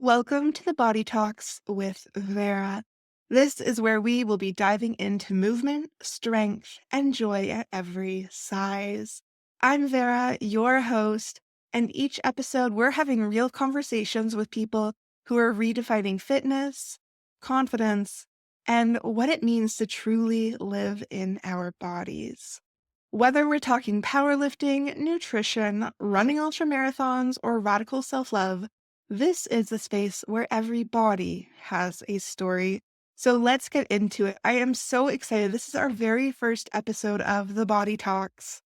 Welcome to the Body Talks with Vera. This is where we will be diving into movement, strength, and joy at every size. I'm Vera, your host, and each episode we're having real conversations with people who are redefining fitness, confidence, and what it means to truly live in our bodies. Whether we're talking powerlifting, nutrition, running ultra marathons, or radical self love, this is the space where every body has a story. So let's get into it. I am so excited. This is our very first episode of the Body Talks.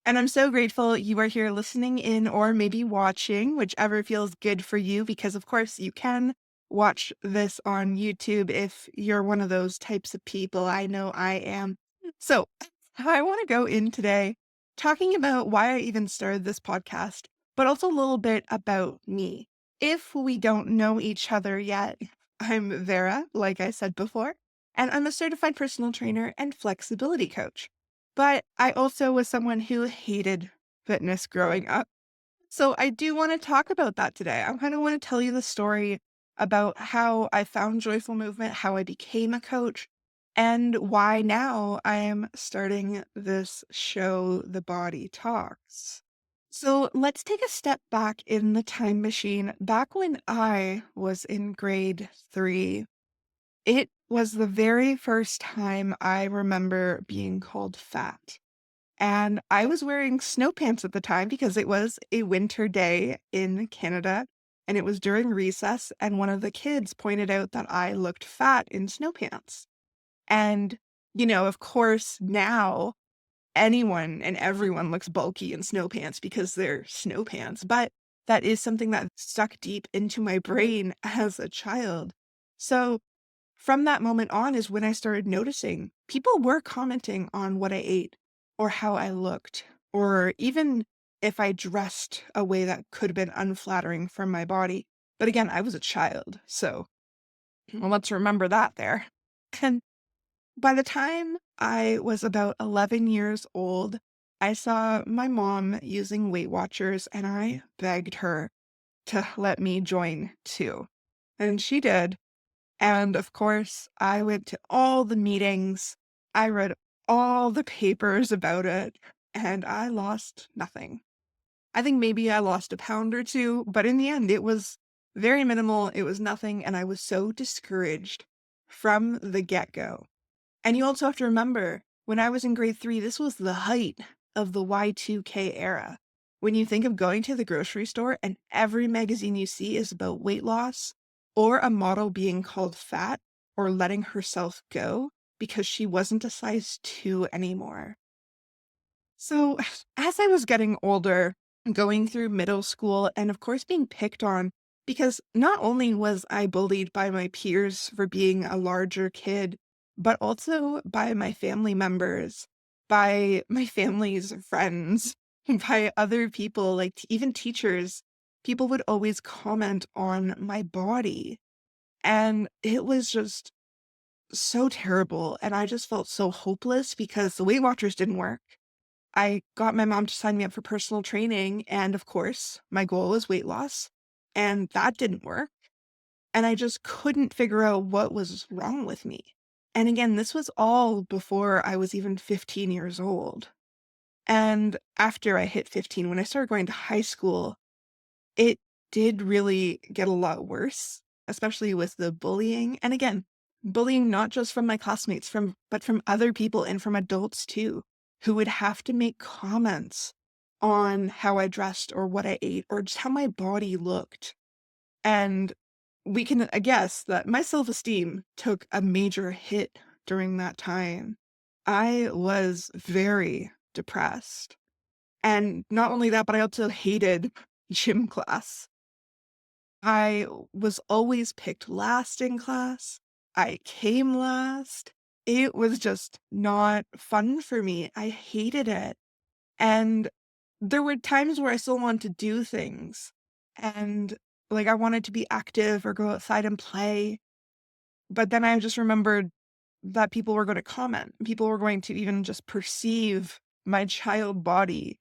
And I'm so grateful you are here listening in or maybe watching, whichever feels good for you, because of course you can watch this on YouTube if you're one of those types of people. I know I am. So I want to go in today talking about why I even started this podcast, but also a little bit about me. If we don't know each other yet, I'm Vera, like I said before, and I'm a certified personal trainer and flexibility coach. But I also was someone who hated fitness growing up. So I do want to talk about that today. I kind of want to tell you the story about how I found joyful movement, how I became a coach, and why now I am starting this show, The Body Talks. So let's take a step back in the time machine. Back when I was in grade 3, it was the very first time I remember being called fat. And I was wearing snow pants at the time because it was a winter day in Canada and it was during recess. And one of the kids pointed out that I looked fat in snow pants. And, of course, now anyone and everyone looks bulky in snow pants because they're snow pants. But that is something that stuck deep into my brain as a child. So from that moment on is when I started noticing people were commenting on what I ate or how I looked, or even if I dressed a way that could have been unflattering for my body. But again, I was a child, so let's remember that there. And by the time I was about 11 years old, I saw my mom using Weight Watchers and I begged her to let me join too. And she did. And of course, I went to all the meetings. I read all the papers about it, and I lost nothing. I think maybe I lost a pound or two, but in the end, it was very minimal. It was nothing, and I was so discouraged from the get-go. And you also have to remember, when I was in grade 3, this was the height of the Y2K era. When you think of going to the grocery store and every magazine you see is about weight loss or a model being called fat or letting herself go because she wasn't a size 2 anymore. So as I was getting older, going through middle school, and of course being picked on, because not only was I bullied by my peers for being a larger kid, but also by my family members, by my family's friends, by other people, like even teachers, people would always comment on my body. And it was just so terrible. And I just felt so hopeless because the Weight Watchers didn't work. I got my mom to sign me up for personal training, and of course, my goal was weight loss, and that didn't work, and I just couldn't figure out what was wrong with me. And again, this was all before I was even 15 years old. And after I hit 15, when I started going to high school, it did really get a lot worse, especially with the bullying. And again, bullying not just from my classmates, but from other people and from adults too, who would have to make comments on how I dressed or what I ate or just how my body looked. And we can guess that my self-esteem took a major hit during that time. I was very depressed. And not only that, but I also hated gym class. I was always picked last in class. I came last. It was just not fun for me. I hated it. And there were times where I still wanted to do things. And like I wanted to be active or go outside and play. But then I just remembered that people were going to comment. People were going to even just perceive my child body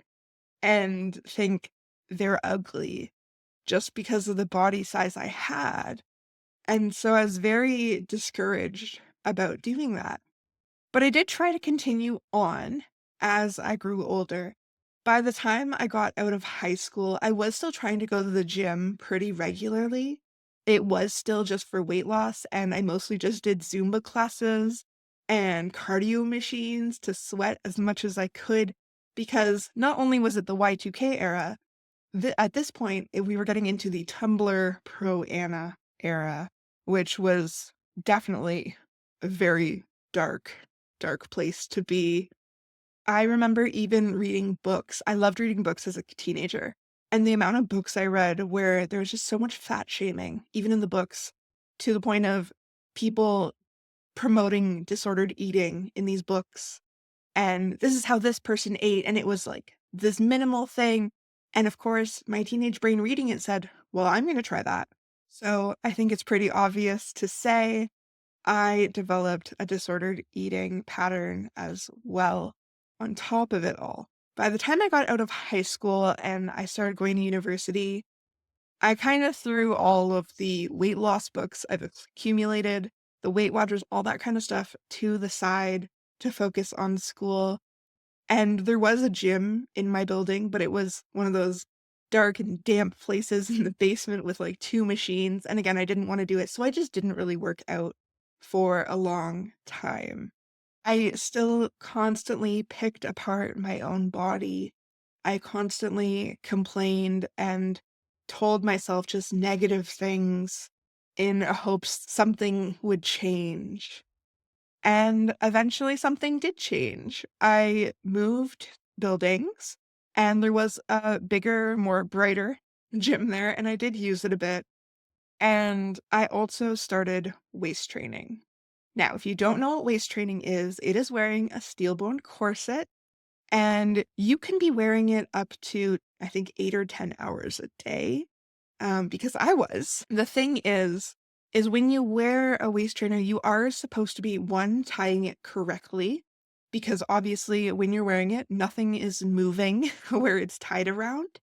and think they're ugly just because of the body size I had. And so I was very discouraged about doing that. But I did try to continue on as I grew older. By the time I got out of high school, I was still trying to go to the gym pretty regularly. It was still just for weight loss, and I mostly just did Zumba classes and cardio machines to sweat as much as I could because not only was it the Y2K era, at this point, we were getting into the Tumblr Pro Ana era, which was definitely a very dark, dark place to be. I remember even reading books. I loved reading books as a teenager. And the amount of books I read where there was just so much fat shaming, even in the books, to the point of people promoting disordered eating in these books and this is how this person ate, and it was like this minimal thing. And of course, my teenage brain reading it said, well, I'm going to try that. So I think it's pretty obvious to say I developed a disordered eating pattern as well on top of it all. By the time I got out of high school and I started going to university, I kind of threw all of the weight loss books I've accumulated, the Weight Watchers, all that kind of stuff to the side to focus on school. And there was a gym in my building, but it was one of those dark and damp places in the basement with like two machines. And again, I didn't want to do it. So I just didn't really work out for a long time. I still constantly picked apart my own body. I constantly complained and told myself just negative things in hopes something would change. And eventually something did change. I moved buildings and there was a bigger, more brighter gym there, and I did use it a bit. And I also started waist training. Now, if you don't know what waist training is, it is wearing a steel bone corset, and you can be wearing it up to, I think, 8 or 10 hours a day because I was. The thing is when you wear a waist trainer, you are supposed to be one, tying it correctly, because obviously when you're wearing it, nothing is moving where it's tied around.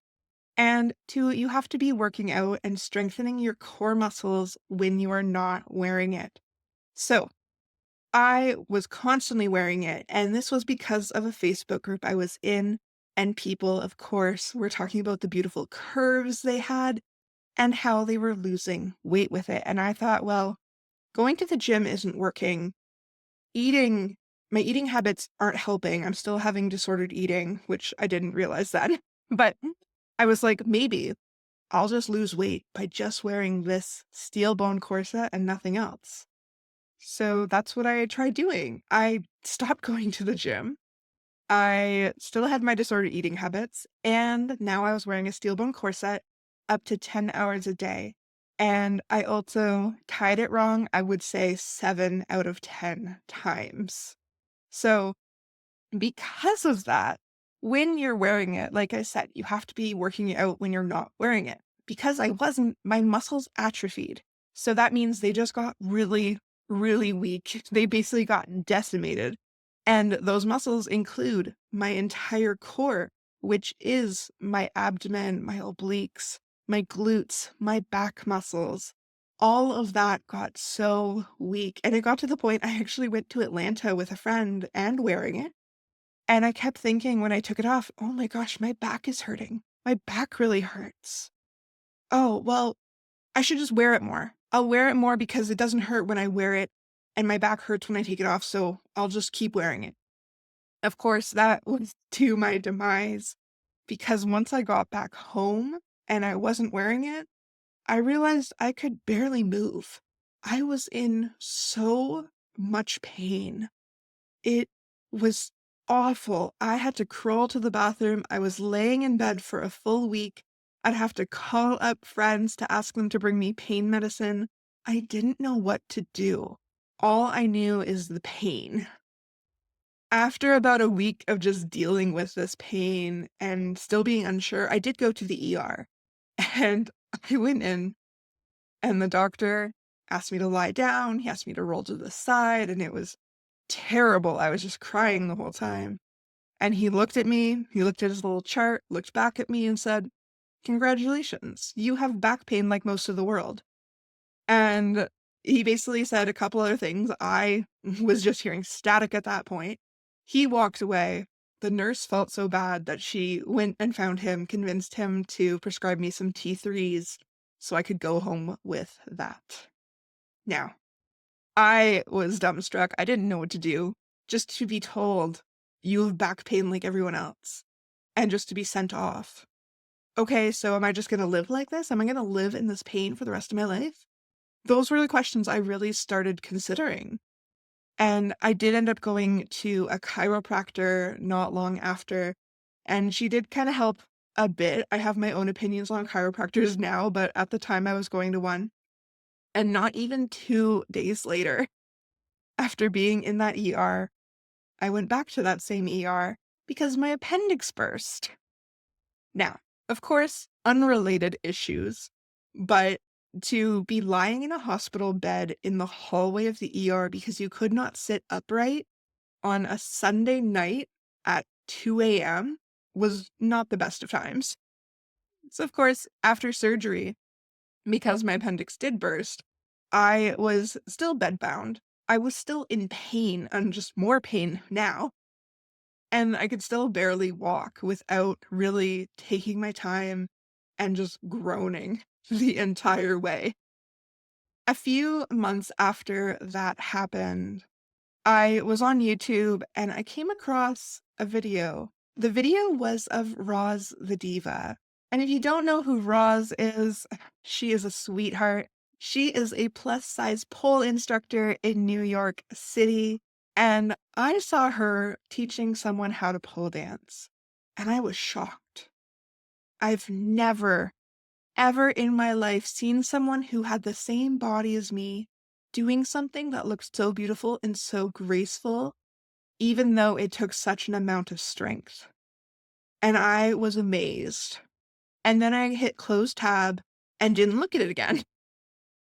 And two, you have to be working out and strengthening your core muscles when you are not wearing it. So I was constantly wearing it, and this was because of a Facebook group I was in, and people, of course, were talking about the beautiful curves they had and how they were losing weight with it. And I thought, well, going to the gym isn't working. Eating, my eating habits aren't helping. I'm still having disordered eating, which I didn't realize that. But I was like, maybe I'll just lose weight by just wearing this steel bone corset and nothing else. So that's what I tried doing. I stopped going to the gym. I still had my disordered eating habits, and now I was wearing a steel bone corset up to 10 hours a day. And I also tied it wrong, I would say 7 out of 10 times. So because of that, when you're wearing it, like I said, you have to be working out when you're not wearing it. Because I wasn't, my muscles atrophied. So that means they just got really, really weak. They basically got decimated. And those muscles include my entire core, which is my abdomen, my obliques, my glutes, my back muscles. All of that got so weak. And it got to the point I actually went to Atlanta with a friend and wearing it. And I kept thinking when I took it off, oh my gosh, my back is hurting. My back really hurts. Oh, well, I should just wear it more. I'll wear it more because it doesn't hurt when I wear it and my back hurts when I take it off, so I'll just keep wearing it. Of course, that was to my demise because once I got back home and I wasn't wearing it, I realized I could barely move. I was in so much pain. It was awful. I had to crawl to the bathroom. I was laying in bed for a full week. I'd have to call up friends to ask them to bring me pain medicine. I didn't know what to do. All I knew is the pain. After about a week of just dealing with this pain and still being unsure, I did go to the ER. And I went in, and the doctor asked me to lie down. He asked me to roll to the side, and it was terrible. I was just crying the whole time. And he looked at me, he looked at his little chart, looked back at me and said, Congratulations. You have back pain like most of the world. And he basically said a couple other things. I was just hearing static at that point. He walked away. The nurse felt so bad that she went and found him, convinced him to prescribe me some T3s so I could go home with that. Now, I was dumbstruck. I didn't know what to do. Just to be told, you have back pain like everyone else, and just to be sent off. Okay, so am I just going to live like this? Am I going to live in this pain for the rest of my life? Those were the questions I really started considering. And I did end up going to a chiropractor not long after, and she did kind of help a bit. I have my own opinions on chiropractors now, but at the time I was going to one. And not even 2 days later, after being in that ER, I went back to that same ER because my appendix burst. Now, of course, unrelated issues, but to be lying in a hospital bed in the hallway of the ER because you could not sit upright on a Sunday night at 2 a.m. was not the best of times. So, of course, after surgery, because my appendix did burst, I was still bedbound. I was still in pain and just more pain now. And I could still barely walk without really taking my time and just groaning the entire way. A few months after that happened, I was on YouTube and I came across a video. The video was of Roz the Diva. And if you don't know who Roz is, she is a sweetheart. She is a plus size pole instructor in New York City. And I saw her teaching someone how to pole dance. And I was shocked. I've never, ever in my life seen someone who had the same body as me doing something that looked so beautiful and so graceful, even though it took such an amount of strength. And I was amazed. And then I hit close tab and didn't look at it again.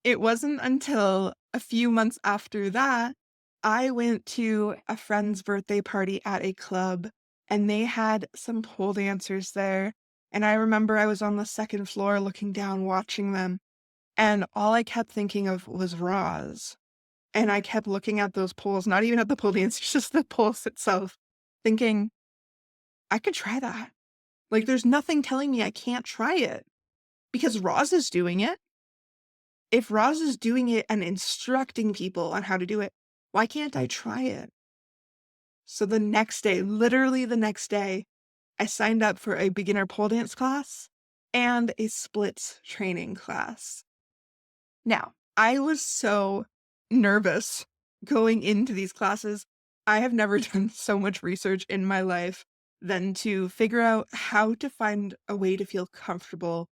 It wasn't until a few months after that, I went to a friend's birthday party at a club, and they had some pole dancers there. And I remember I was on the second floor looking down, watching them. And all I kept thinking of was Roz. And I kept looking at those poles, not even at the pole dancers, just the poles itself, thinking, I could try that. Like, there's nothing telling me I can't try it because Roz is doing it. If Roz is doing it and instructing people on how to do it, why can't I try it? So the next day, literally the next day, I signed up for a beginner pole dance class and a splits training class. Now, I was so nervous going into these classes. I have never done so much research in my life than to figure out how to find a way to feel comfortable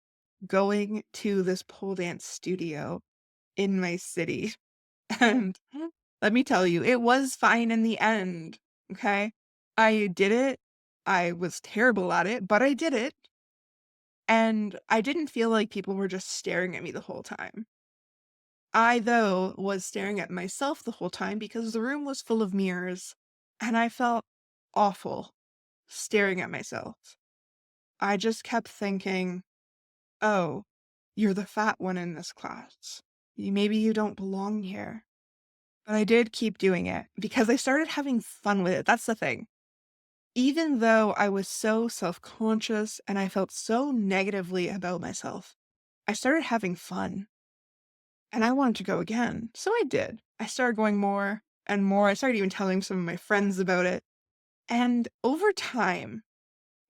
going to this pole dance studio in my city. And let me tell you, it was fine in the end. Okay. I did it. I was terrible at it, but I did it. And I didn't feel like people were just staring at me the whole time. I, though, was staring at myself the whole time because the room was full of mirrors, and I felt awful staring at myself. I just kept thinking, oh, you're the fat one in this class. Maybe you don't belong here. But I did keep doing it because I started having fun with it. That's the thing. Even though I was so self-conscious and I felt so negatively about myself, I started having fun. And I wanted to go again. So I did. I started going more and more. I started even telling some of my friends about it. And over time,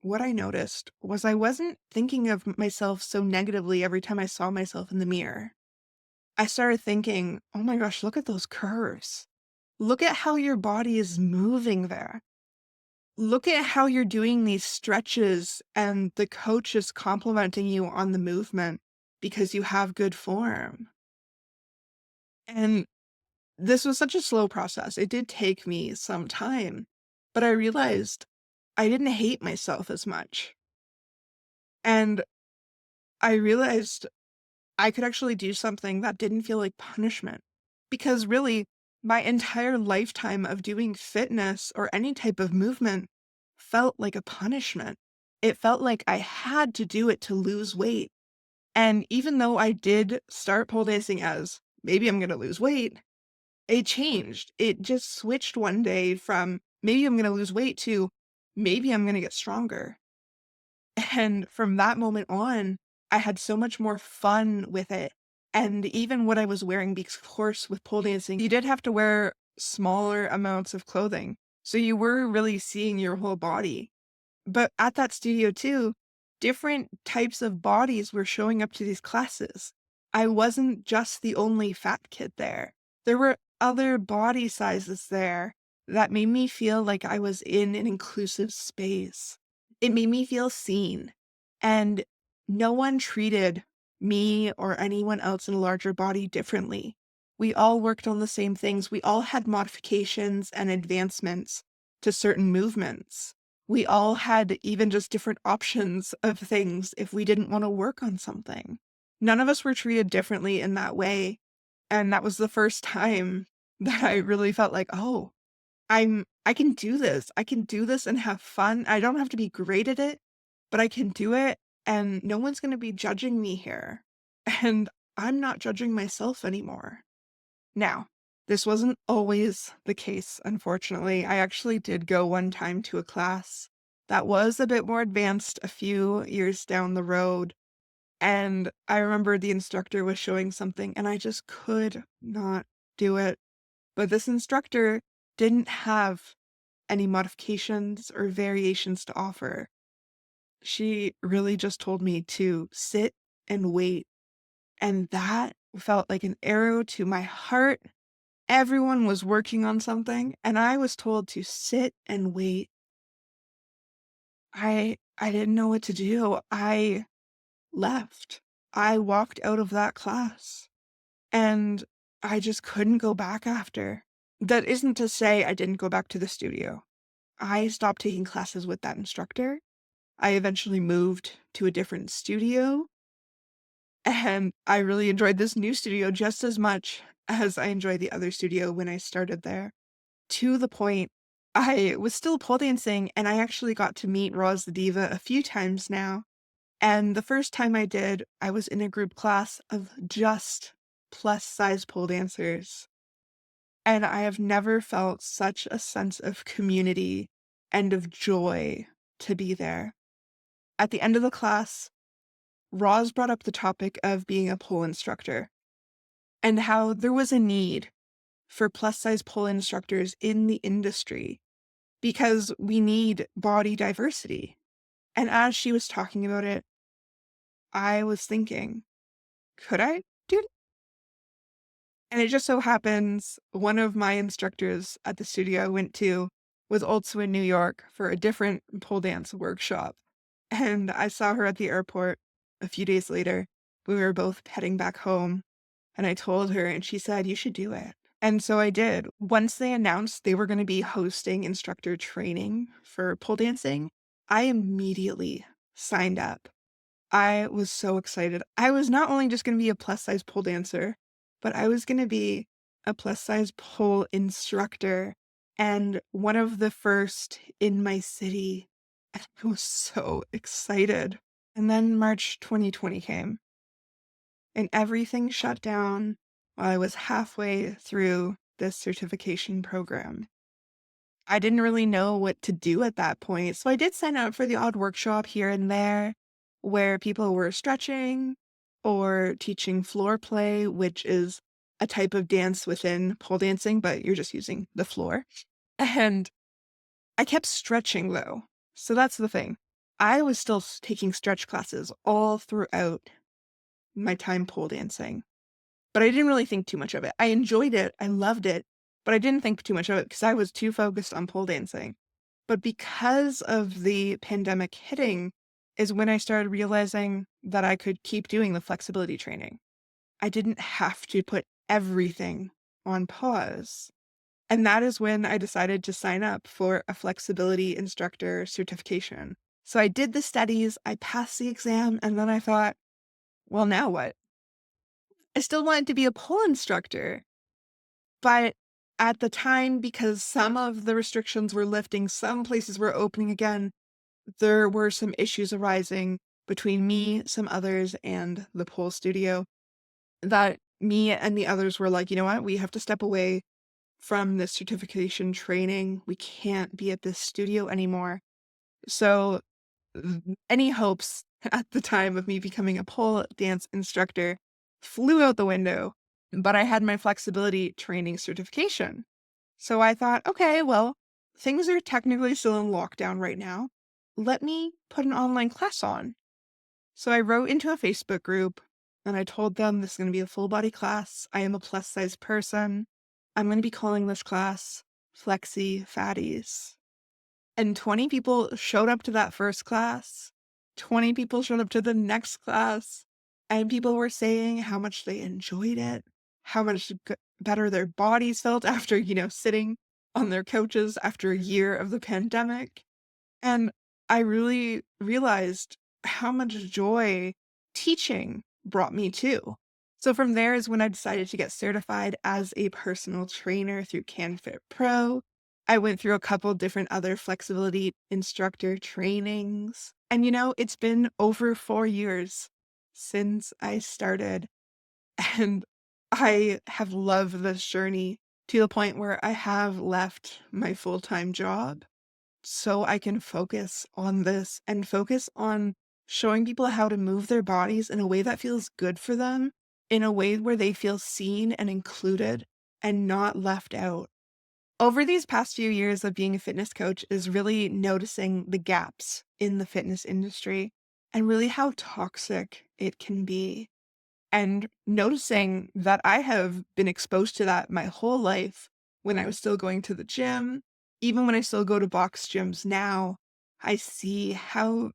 what I noticed was I wasn't thinking of myself so negatively every time I saw myself in the mirror. I started thinking, oh my gosh, look at those curves. Look at how your body is moving there. Look at how you're doing these stretches and the coach is complimenting you on the movement because you have good form. And this was such a slow process. It did take me some time, but I realized I didn't hate myself as much. And I realized I could actually do something that didn't feel like punishment. Because really, my entire lifetime of doing fitness or any type of movement felt like a punishment. it felt like I had to do it to lose weight. And even though I did start pole dancing as maybe I'm gonna lose weight, it changed. It just switched one day from maybe I'm gonna lose weight to maybe I'm gonna get stronger. And from that moment on, I had so much more fun with it. And even what I was wearing, because of course, with pole dancing, you did have to wear smaller amounts of clothing. So you were really seeing your whole body. But at that studio too, different types of bodies were showing up to these classes. I wasn't just the only fat kid there. There were other body sizes there that made me feel like I was in an inclusive space. It made me feel seen. And no one treated me or anyone else in a larger body differently. We all worked on the same things. We all had modifications and advancements to certain movements. We all had even just different options of things if we didn't want to work on something. None of us were treated differently in that way. And that was the first time that I really felt like, oh, I can do this. I can do this and have fun. I don't have to be great at it, but I can do it and no one's going to be judging me here. And I'm not judging myself anymore. Now, this wasn't always the case, unfortunately. I actually did go one time to a class that was a bit more advanced a few years down the road. And I remember the instructor was showing something and I just could not do it. But this instructor didn't have any modifications or variations to offer. She really just told me to sit and wait. And that felt like an arrow to my heart. Everyone was working on something, and I was told to sit and wait. I didn't know what to do. I left. I walked out of that class, and I just couldn't go back after. That isn't to say I didn't go back to the studio. I stopped taking classes with that instructor. I eventually moved to a different studio, and I really enjoyed this new studio just as much as I enjoyed the other studio when I started there. To the point, I was still pole dancing, and I actually got to meet Roz the Diva a few times now. And the first time I did, I was in a group class of just plus size pole dancers. And I have never felt such a sense of community and of joy to be there. At the end of the class, Roz brought up the topic of being a pole instructor and how there was a need for plus size pole instructors in the industry because we need body diversity. And as she was talking about it, I was thinking, could I do it? And it just so happens one of my instructors at the studio I went to was also in New York for a different pole dance workshop. And I saw her at the airport a few days later. We were both heading back home. And I told her, and she said, you should do it. And so I did. Once they announced they were going to be hosting instructor training for pole dancing, I immediately signed up. I was so excited. I was not only just going to be a plus size pole dancer, but I was going to be a plus size pole instructor and one of the first in my city. And I was so excited. And then March 2020 came and everything shut down while I was halfway through this certification program. I didn't really know what to do at that point, so I did sign up for the odd workshop here and there where people were stretching or teaching floor play, which is a type of dance within pole dancing, but you're just using the floor. And I kept stretching though. So that's the thing. I was still taking stretch classes all throughout my time pole dancing. But I didn't really think too much of it. I enjoyed it, I loved it, but I didn't think too much of it because I was too focused on pole dancing. But because of the pandemic hitting is when I started realizing that I could keep doing the flexibility training. I didn't have to put everything on pause. And that is when I decided to sign up for a flexibility instructor certification. So I did the studies, I passed the exam, and then I thought, well, now what? I still wanted to be a pole instructor. But at the time, because some of the restrictions were lifting, some places were opening again, there were some issues arising between me, some others, and the pole studio that me and the others were like, you know what? We have to step away from this certification training. We can't be at this studio anymore. So any hopes at the time of me becoming a pole dance instructor flew out the window, but I had my flexibility training certification. So I thought, okay, well, things are technically still in lockdown right now. Let me put an online class on. So I wrote into a Facebook group and I told them this is going to be a full body class. I am a plus size person. I'm going to be calling this class Flexi Fatties. And 20 people showed up to that first class. 20 people showed up to the next class. And people were saying how much they enjoyed it, how much better their bodies felt after, sitting on their couches after a year of the pandemic. And I really realized how much joy teaching brought me too. So from there is when I decided to get certified as a personal trainer through CanFit Pro. I went through a couple different other flexibility instructor trainings. And it's been over 4 years since I started. And I have loved this journey to the point where I have left my full-time job so I can focus on this and focus on showing people how to move their bodies in a way that feels good for them, in a way where they feel seen and included and not left out. Over these past few years of being a fitness coach is really noticing the gaps in the fitness industry and really how toxic it can be and noticing that I have been exposed to that my whole life when I was still going to the gym. Even when I still go to box gyms now, I see how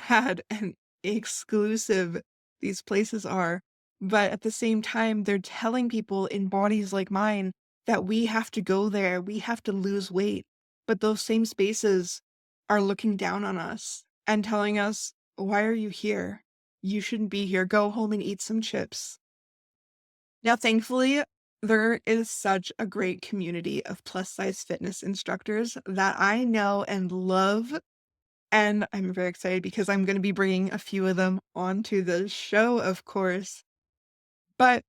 bad and exclusive these places are. But at the same time, they're telling people in bodies like mine that we have to go there, we have to lose weight. But those same spaces are looking down on us and telling us, why are you here? You shouldn't be here. Go home and eat some chips. Now, thankfully, there is such a great community of plus size fitness instructors that I know and love. And I'm very excited because I'm going to be bringing a few of them onto the show, of course. But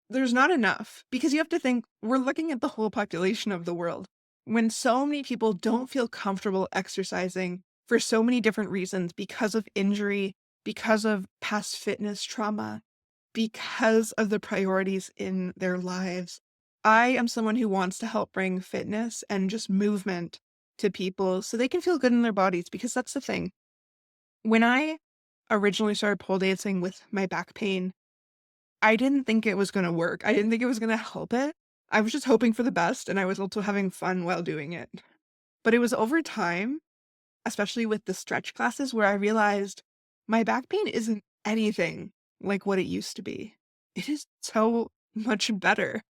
there's not enough because you have to think we're looking at the whole population of the world. When so many people don't feel comfortable exercising for so many different reasons because of injury, because of past fitness trauma, because of the priorities in their lives. I am someone who wants to help bring fitness and just movement to people so they can feel good in their bodies because that's the thing. When I originally started pole dancing with my back pain, I didn't think it was going to work. I didn't think it was going to help it. I was just hoping for the best and I was also having fun while doing it. But it was over time, especially with the stretch classes, where I realized my back pain isn't anything like what it used to be. It is so much better.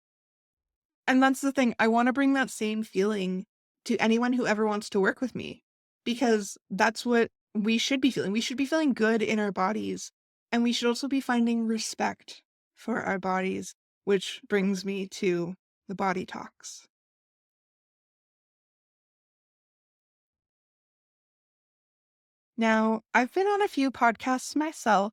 And that's the thing. I want to bring that same feeling to anyone who ever wants to work with me because that's what we should be feeling. We should be feeling good in our bodies. And we should also be finding respect for our bodies, which brings me to the body talks. Now, I've been on a few podcasts myself,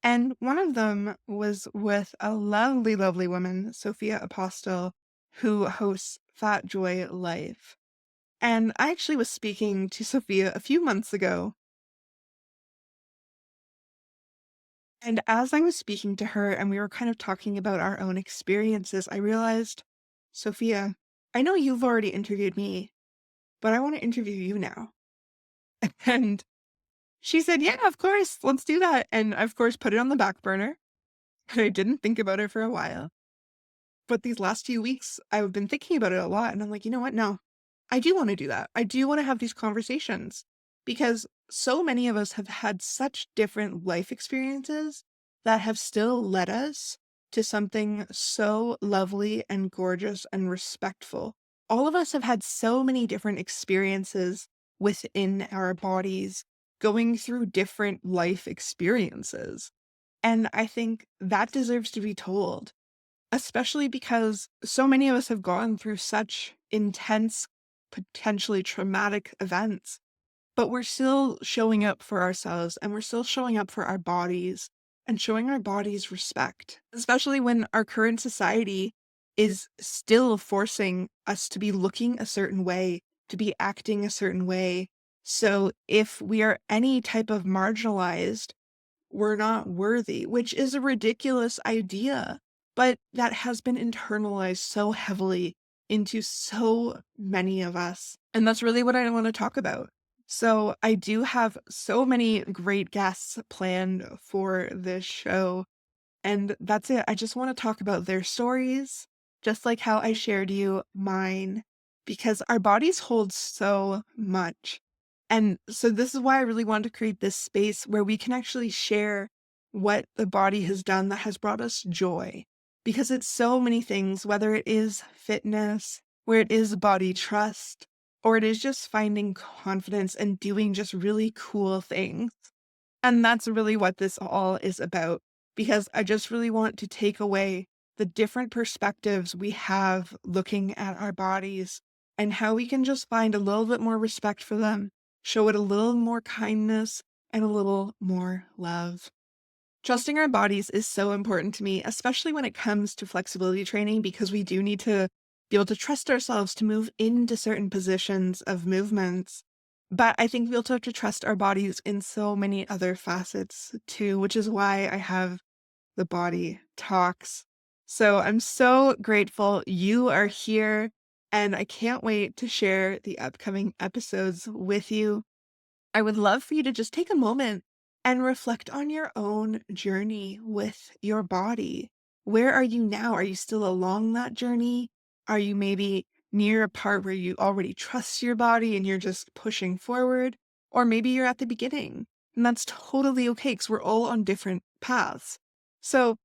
and one of them was with a lovely, lovely woman, Sophia Apostle, who hosts Fat Joy Life. And I actually was speaking to Sophia a few months ago. And as I was speaking to her and we were kind of talking about our own experiences, I realized, Sophia, I know you've already interviewed me, but I want to interview you now. And she said, yeah, of course, let's do that. And of course, put it on the back burner. And I didn't think about it for a while. But these last few weeks, I've been thinking about it a lot. And I'm like, you know what? No, I do want to do that. I do want to have these conversations because so many of us have had such different life experiences that have still led us to something so lovely and gorgeous and respectful. All of us have had so many different experiences within our bodies, going through different life experiences. And I think that deserves to be told, especially because so many of us have gone through such intense, potentially traumatic events but we're still showing up for ourselves and we're still showing up for our bodies and showing our bodies respect, especially when our current society is still forcing us to be looking a certain way, to be acting a certain way. So if we are any type of marginalized, we're not worthy, which is a ridiculous idea, but that has been internalized so heavily into so many of us. And that's really what I want to talk about. So, I do have so many great guests planned for this show. And that's it. I just want to talk about their stories, just like how I shared you mine, because our bodies hold so much. And so, this is why I really wanted to create this space where we can actually share what the body has done that has brought us joy. Because it's so many things, whether it is fitness, where it is body trust, or it is just finding confidence and doing just really cool things. And that's really what this all is about, because I just really want to take away the different perspectives we have looking at our bodies and how we can just find a little bit more respect for them, show it a little more kindness and a little more love. Trusting our bodies is so important to me, especially when it comes to flexibility training, because we do need to be able to trust ourselves to move into certain positions of movements. But I think we also have to trust our bodies in so many other facets too, which is why I have the body talks. So I'm so grateful you are here, and I can't wait to share the upcoming episodes with you. I would love for you to just take a moment and reflect on your own journey with your body. Where are you now? Are you still along that journey? Are you maybe near a part where you already trust your body and you're just pushing forward? Or maybe you're at the beginning, and that's totally okay because we're all on different paths. So,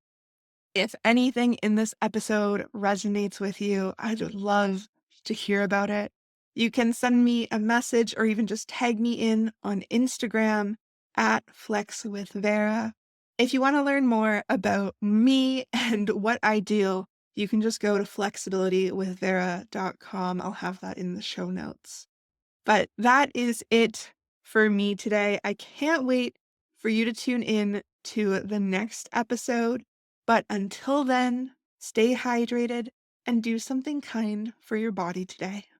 if anything in this episode resonates with you, I'd love to hear about it. You can send me a message or even just tag me in on Instagram at Flex with Vera. If you want to learn more about me and what I do, you can just go to flexibilitywithvera.com. I'll have that in the show notes. But that is it for me today. I can't wait for you to tune in to the next episode. But until then, stay hydrated and do something kind for your body today.